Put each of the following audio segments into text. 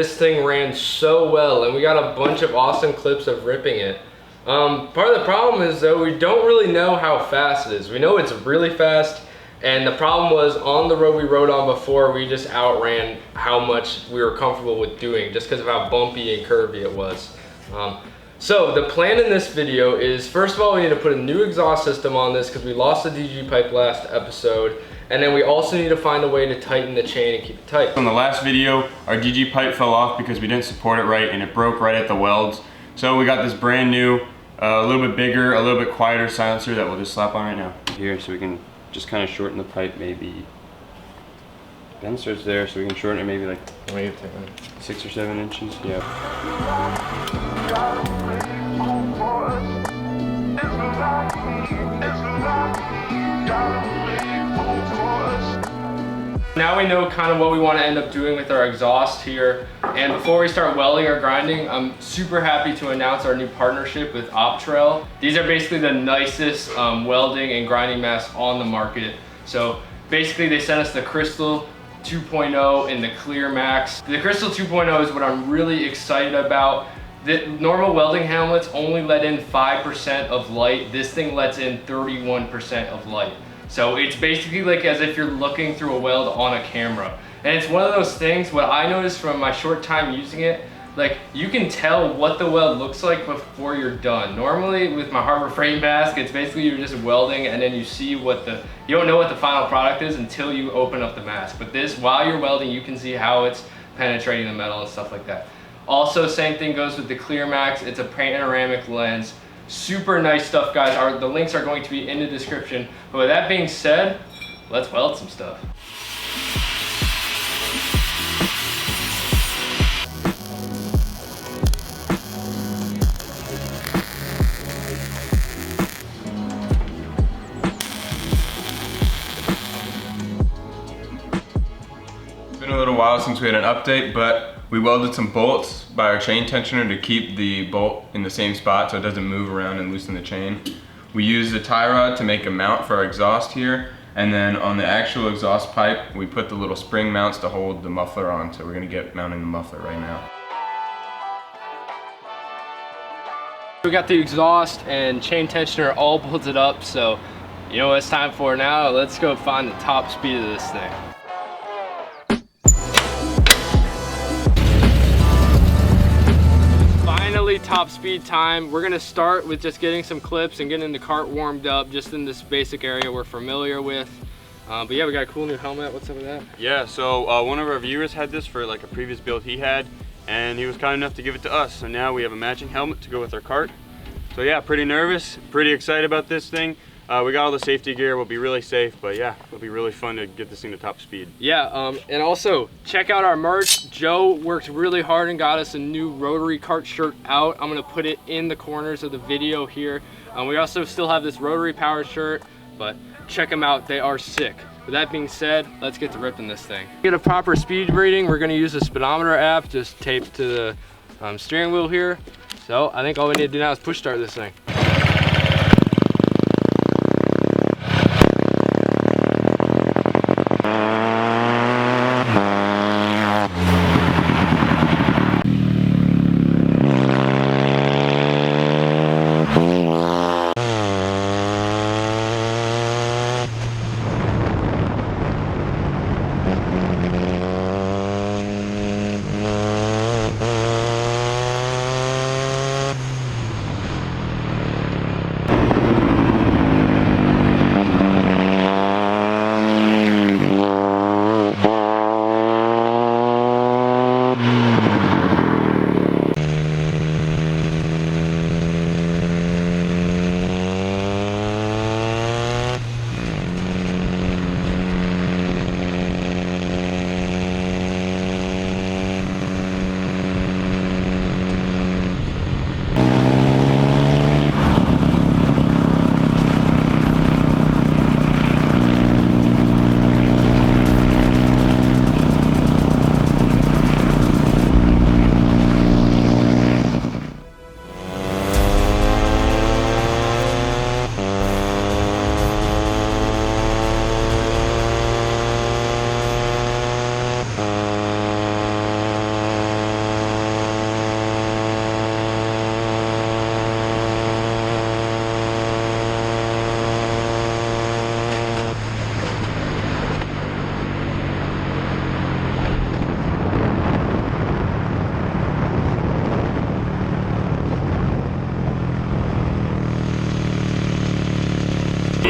this thing ran so well, and we got a bunch of awesome clips of ripping it. Part of the problem is though, we don't really know how fast it is. We know it's really fast, and the problem was on the road we rode on before, we just outran how much we were comfortable with doing just because of how bumpy and curvy it was. So the plan in this video is, first of all, we need to put a new exhaust system on this because we lost the DG pipe last episode. And then we also need to find a way to tighten the chain and keep it tight. On the last video, our DG pipe fell off because we didn't support it right and it broke right at the welds. So we got this brand new, a little bit bigger, a little bit quieter silencer that we'll just slap on right now. Here, so we can just kind of shorten the pipe maybe. Ben starts there, so we can shorten it maybe like 6 or 7 inches. Yeah. Now we know kind of what we want to end up doing with our exhaust here. And before we start welding or grinding, I'm super happy to announce our new partnership with Optrel. These are basically the nicest welding and grinding masks on the market. So basically they sent us the Crystal 2.0 and the Clear Max. The Crystal 2.0 is what I'm really excited about. The normal welding helmets only let in 5% of light. This thing lets in 31% of light. So it's basically like as if you're looking through a weld on a camera. And it's one of those things, what I noticed from my short time using it, like you can tell what the weld looks like before you're done. Normally with my Harbor Freight mask, it's basically you're just welding and then you see what you don't know what the final product is until you open up the mask. But this, while you're welding, you can see how it's penetrating the metal and stuff like that. Also, same thing goes with the Clear Max. It's a panoramic lens. Super nice stuff, guys. The links are going to be in the description. But with that being said, let's weld some stuff. It's been a little while since we had an update, but we welded some bolts by our chain tensioner to keep the bolt in the same spot so it doesn't move around and loosen the chain. We used a tie rod to make a mount for our exhaust here, and then on the actual exhaust pipe, we put the little spring mounts to hold the muffler on, so we're gonna get mounting the muffler right now. We got the exhaust and chain tensioner all bolted up, so you know what it's time for now? Let's go find the top speed of this thing. Top speed time. We're gonna start with just getting some clips and getting the cart warmed up just in this basic area we're familiar with. But yeah, we got a cool new helmet. What's up with that? Yeah, so one of our viewers had this for like a previous build he had, and he was kind enough to give it to us. So now we have a matching helmet to go with our cart. So yeah, pretty nervous, pretty excited about this thing. We got all the safety gear, we'll be really safe, but yeah, it'll be really fun to get this thing to top speed. Yeah, and also check out our merch. Joe worked really hard and got us a new rotary cart shirt out. I'm gonna put it in the corners of the video here. We also still have this rotary power shirt, but check them out, they are sick. With that being said, let's get to ripping this thing. To get a proper speed reading, we're gonna use the speedometer app, just taped to the steering wheel here. So I think all we need to do now is push start this thing.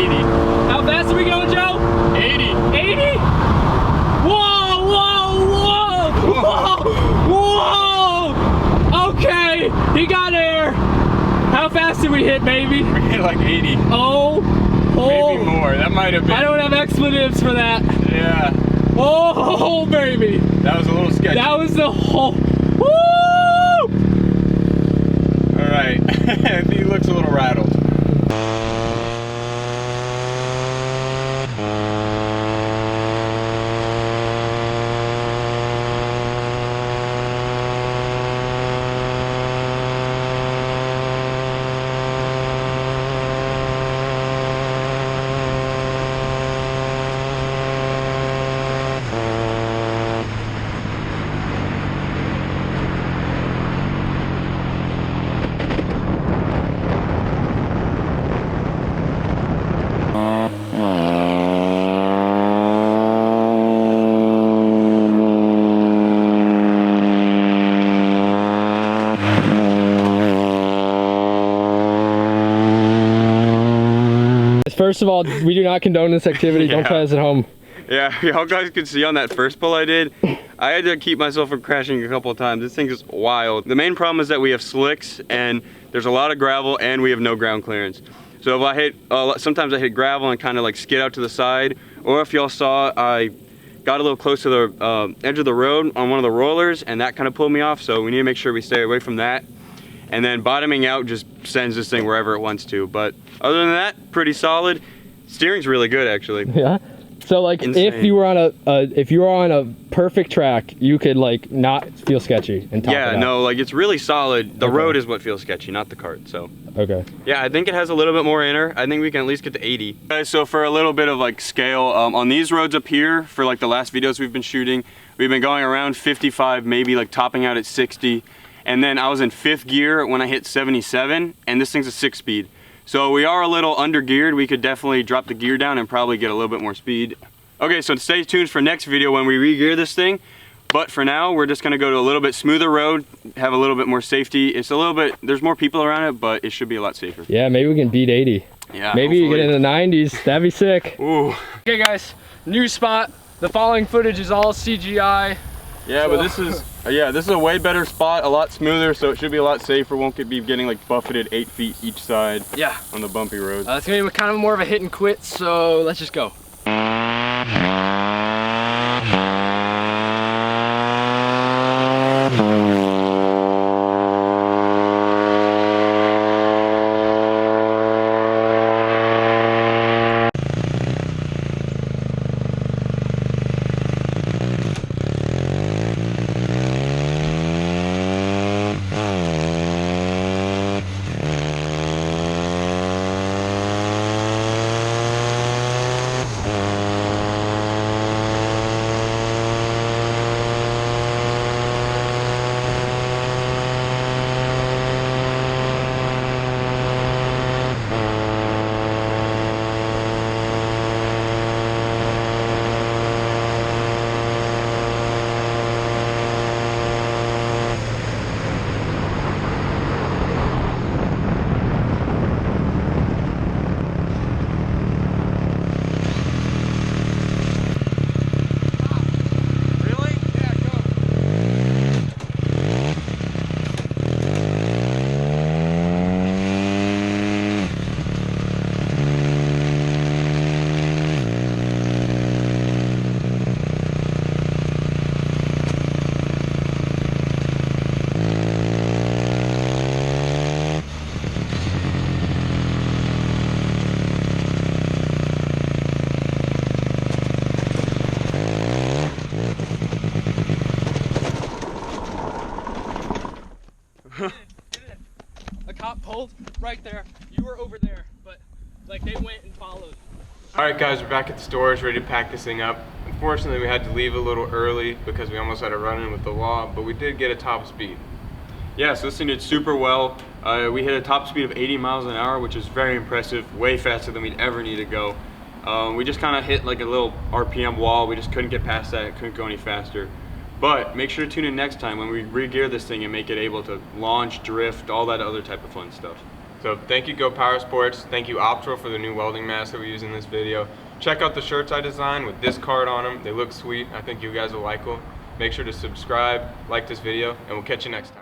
How fast are we going, Joe? 80. 80? Whoa, whoa, whoa! Whoa! Whoa! Okay, he got air. How fast did we hit, baby? We hit like 80. Oh. Maybe more. That might have been. I don't have expletives for that. Yeah. Oh, baby. That was a little sketchy. That was the whole. Woo! All right. He looks a little rattled. First of all, we do not condone this activity. Don't play this at home. Yeah, y'all guys could see on that first pull I did, I had to keep myself from crashing a couple of times. This thing is wild. The main problem is that we have slicks and there's a lot of gravel and we have no ground clearance. So if I hit, sometimes I hit gravel and kind of like skid out to the side, or if y'all saw, I got a little close to the edge of the road on one of the rollers and that kind of pulled me off. So we need to make sure we stay away from that. And then bottoming out just sends this thing wherever it wants to. But other than that, pretty solid. Steering's really good, actually. Yeah. So like, Insane. if you were on a perfect track, you could like not feel sketchy and top it Yeah, out. no, like it's really solid. The Okay. road is what feels sketchy, not the kart. So Okay. yeah, I think it has a little bit more inner. I think we can at least get to 80. So for a little bit of like scale, on these roads up here, for like the last videos we've been shooting, we've been going around 55, maybe like topping out at 60. And then I was in 5th gear when I hit 77, and this thing's a 6-speed. So we are a little under geared. We could definitely drop the gear down and probably get a little bit more speed. Okay, so stay tuned for next video when we re-gear this thing. But for now, we're just gonna go to a little bit smoother road, have a little bit more safety. It's a little bit, there's more people around it, but it should be a lot safer. Yeah, maybe we can beat 80. Yeah, Maybe you hopefully. get in the 90s. That'd be sick. Ooh. Okay, guys, new spot. The following footage is all CGI. Yeah, but this is a way better spot, a lot smoother, so it should be a lot safer. Won't be getting like buffeted 8 feet each side. Yeah. On the bumpy road. It's gonna be kind of more of a hit and quit, so let's just go. A cop pulled right there. You were over there, but like they went and followed. All right, guys, we're back at the storage, ready to pack this thing up. Unfortunately, we had to leave a little early because we almost had a run-in with the law, but we did get a top speed. Yeah, so this thing did super well. We hit a top speed of 80 miles an hour, which is very impressive, way faster than we'd ever need to go. We just kind of hit like a little RPM wall. We just couldn't get past that, couldn't go any faster. But make sure to tune in next time when we re-gear this thing and make it able to launch, drift, all that other type of fun stuff. So thank you Go Power Sports, thank you Optral for the new welding mask that we use in this video. Check out the shirts I designed with this card on them. They look sweet. I think you guys will like them. Make sure to subscribe, like this video, and we'll catch you next time.